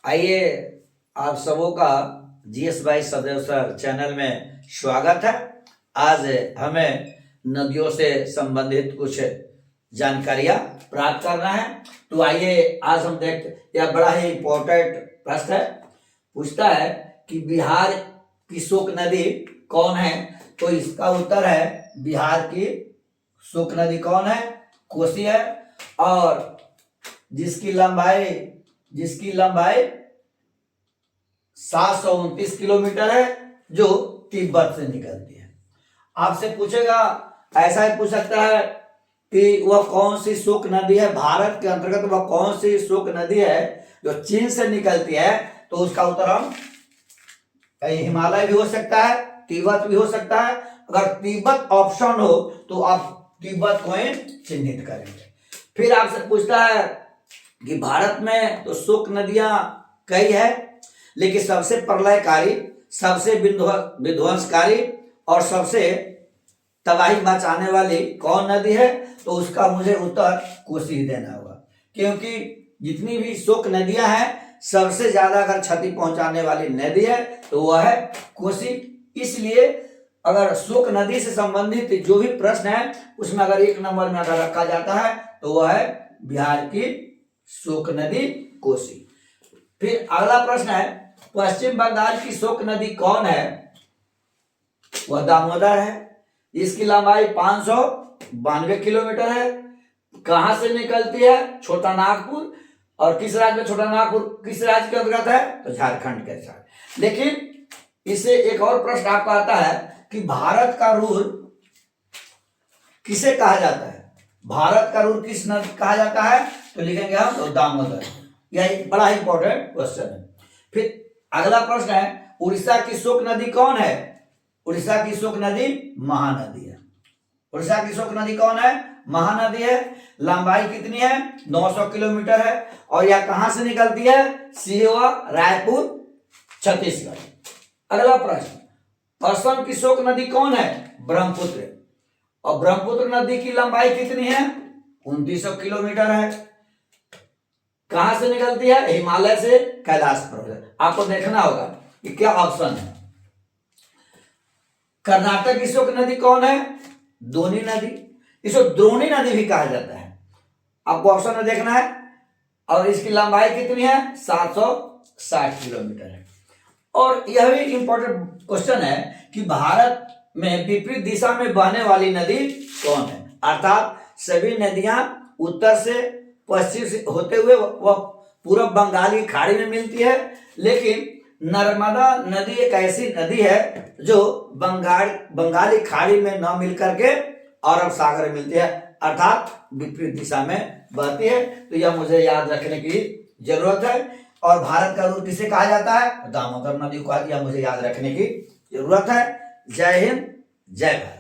आइए आप सबों का जीएस बाई सदैव सर चैनल में स्वागत है। आज हमें नदियों से संबंधित कुछ जानकारियां प्राप्त करना है। तो आइए आज हम देखते, यह बड़ा ही इंपॉर्टेंट प्रश्न है। पूछता है कि बिहार की शोक नदी कौन है। तो इसका उत्तर है बिहार की शोक नदी कौन है, कोसी है। और जिसकी लंबाई 729 किलोमीटर है, जो तिब्बत से निकलती है। आपसे पूछेगा, ऐसा ही पूछ सकता है कि वह कौन सी शोक नदी है, भारत के अंतर्गत वह कौन सी शोक नदी है जो चीन से निकलती है। तो उसका उत्तर हम हिमालय भी हो सकता है, तिब्बत भी हो सकता है। अगर तिब्बत ऑप्शन हो तो आप तिब्बत को ही चिन्हित करेंगे। फिर आपसे पूछता है कि भारत में तो शोक नदियां कई है, लेकिन सबसे प्रलयकारी, सबसे विध्वंसकारी और सबसे तबाही मचाने वाली कौन नदी है। तो उसका मुझे उत्तर कोसी देना होगा, क्योंकि जितनी भी शोक नदियां हैं सबसे ज्यादा अगर क्षति पहुंचाने वाली नदी है तो वह है कोसी। इसलिए अगर शोक नदी से संबंधित जो भी प्रश्न है उसमें अगर एक नंबर में अगर रखा जाता है तो वह है बिहार की शोक नदी कोसी। फिर अगला प्रश्न है, पश्चिम बंगाल की शोक नदी कौन है। वह दामोदर है। इसकी लंबाई 592 किलोमीटर है। कहां से निकलती है, छोटा नागपुर। और किस राज्य में छोटा नागपुर किस राज्य के अंतर्गत है, तो झारखंड के साथ। लेकिन इससे एक और प्रश्न आपका आता है कि भारत का रूर किसे कहा जाता है, भारत का रूर किस नदी कहा जाता है। तो लिखेंगे हम तो दामोदर। यह बड़ा ही इंपॉर्टेंट क्वेश्चन है। फिर अगला प्रश्न है, उड़ीसा की शोक नदी कौन है। उड़ीसा की शोक नदी महानदी है। उड़ीसा की शोक नदी कौन है, महानदी है। लंबाई कितनी है, 900 किलोमीटर है। और यह कहां से निकलती है, सिहोर, रायपुर, छत्तीसगढ़। अगला प्रश्न, असम की शोक नदी कौन है, ब्रह्मपुत्र। और ब्रह्मपुत्र नदी की लंबाई कितनी है, 2900 किलोमीटर है। कहां से निकलती है, हिमालय से, कैलाश पर्वत। आपको देखना होगा कि क्या ऑप्शन है। कर्नाटक की शोक नदी कौन है, दोनी नदी। इसको द्रोणी नदी भी कहा जाता है। आपको ऑप्शन में देखना है। और इसकी लंबाई कितनी है, 760 किलोमीटर है। और यह भी इंपॉर्टेंट क्वेश्चन है कि भारत में विपरीत दिशा में बहने वाली नदी कौन है। अर्थात सभी नदियां उत्तर से पश्चिम से होते हुए वह पूर्व बंगाली खाड़ी में मिलती है, लेकिन नर्मदा नदी एक ऐसी नदी है जो बंगाली खाड़ी में न मिलकर के अरब सागर में मिलती है, अर्थात विपरीत दिशा में बहती है। तो यह मुझे याद रखने की जरूरत है। और भारत का रूर किसे कहा जाता है, दामोदर नदी को, यह मुझे याद रखने की जरूरत है। जय हिंद, जय भारत।